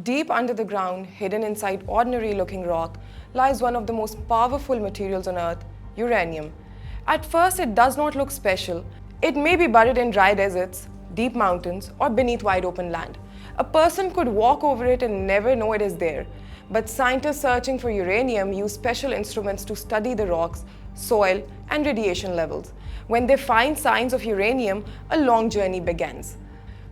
Deep under the ground, hidden inside ordinary-looking rock, lies one of the most powerful materials on Earth, uranium. At first, it does not look special. It may be buried in dry deserts, deep mountains, or beneath wide open land. A person could walk over it and never know it is there. But scientists searching for uranium use special instruments to study the rocks, soil, and radiation levels. When they find signs of uranium, a long journey begins.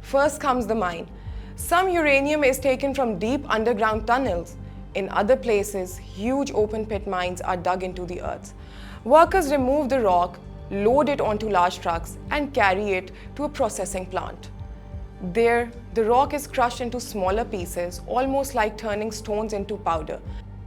First comes the mine. Some uranium is taken from deep underground tunnels. In other places, huge open pit mines are dug into the earth. Workers remove the rock, load it onto large trucks, and carry it to a processing plant. There, the rock is crushed into smaller pieces, almost like turning stones into powder.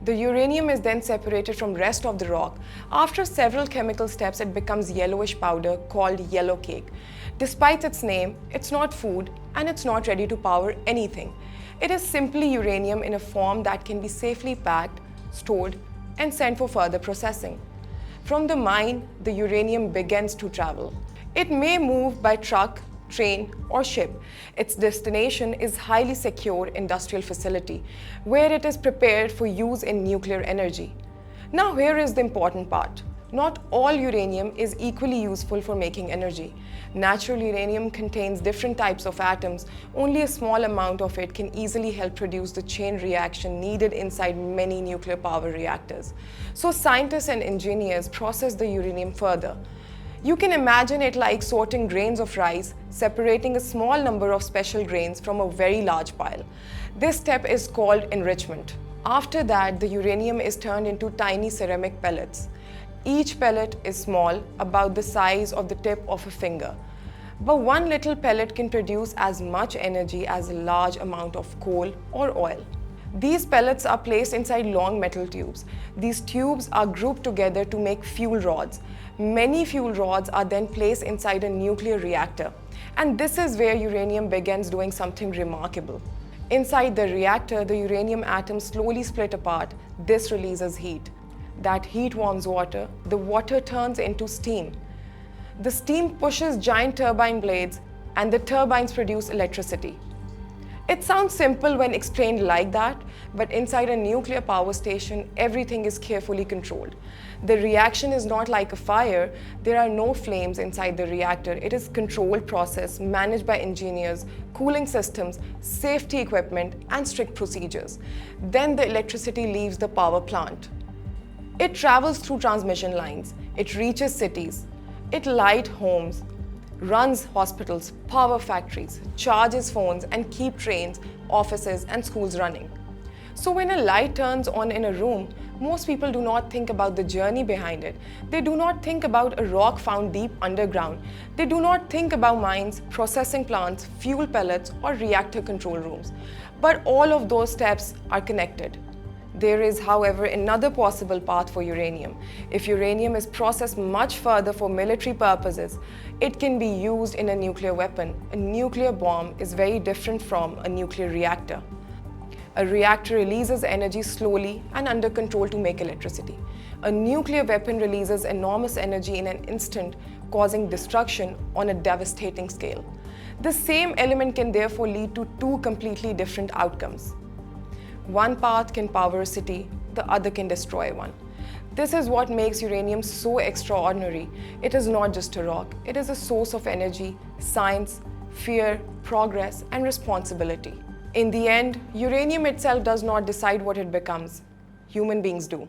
The uranium is then separated from rest of the rock. After several chemical steps, it becomes yellowish powder called yellowcake. Despite its name, it's not food and it's not ready to power anything. It is simply uranium in a form that can be safely packed, stored, and sent for further processing. From the mine, the uranium begins to travel. It may move by truck, train, or ship. Its destination is highly secure industrial facility, where it is prepared for use in nuclear energy. Now here is the important part. Not all uranium is equally useful for making energy. Natural uranium contains different types of atoms. Only a small amount of it can easily help produce the chain reaction needed inside many nuclear power reactors. So scientists and engineers process the uranium further. You can imagine it like sorting grains of rice, separating a small number of special grains from a very large pile. This step is called enrichment. After that, the uranium is turned into tiny ceramic pellets. Each pellet is small, about the size of the tip of a finger. But one little pellet can produce as much energy as a large amount of coal or oil. These pellets are placed inside long metal tubes. These tubes are grouped together to make fuel rods. Many fuel rods are then placed inside a nuclear reactor. And this is where uranium begins doing something remarkable. Inside the reactor, the uranium atoms slowly split apart. This releases heat. That heat warms water. The water turns into steam. The steam pushes giant turbine blades, and the turbines produce electricity. It sounds simple when explained like that, but inside a nuclear power station, everything is carefully controlled. The reaction is not like a fire. There are no flames inside the reactor. It is a controlled process managed by engineers, cooling systems, safety equipment, and strict procedures. Then the electricity leaves the power plant. It travels through transmission lines. It reaches cities. It lights homes, runs hospitals, power factories, charges phones, and keeps trains, offices, and schools running. So when a light turns on in a room, most people do not think about the journey behind it. They do not think about a rock found deep underground. They do not think about mines, processing plants, fuel pellets, or reactor control rooms. But all of those steps are connected. There is, however, another possible path for uranium. If uranium is processed much further for military purposes, it can be used in a nuclear weapon. A nuclear bomb is very different from a nuclear reactor. A reactor releases energy slowly and under control to make electricity. A nuclear weapon releases enormous energy in an instant, causing destruction on a devastating scale. The same element can therefore lead to two completely different outcomes. One path can power a city, the other can destroy one. This is what makes uranium so extraordinary. It is not just a rock, it is a source of energy, science, fear, progress, and responsibility. In the end, uranium itself does not decide what it becomes. Human beings do.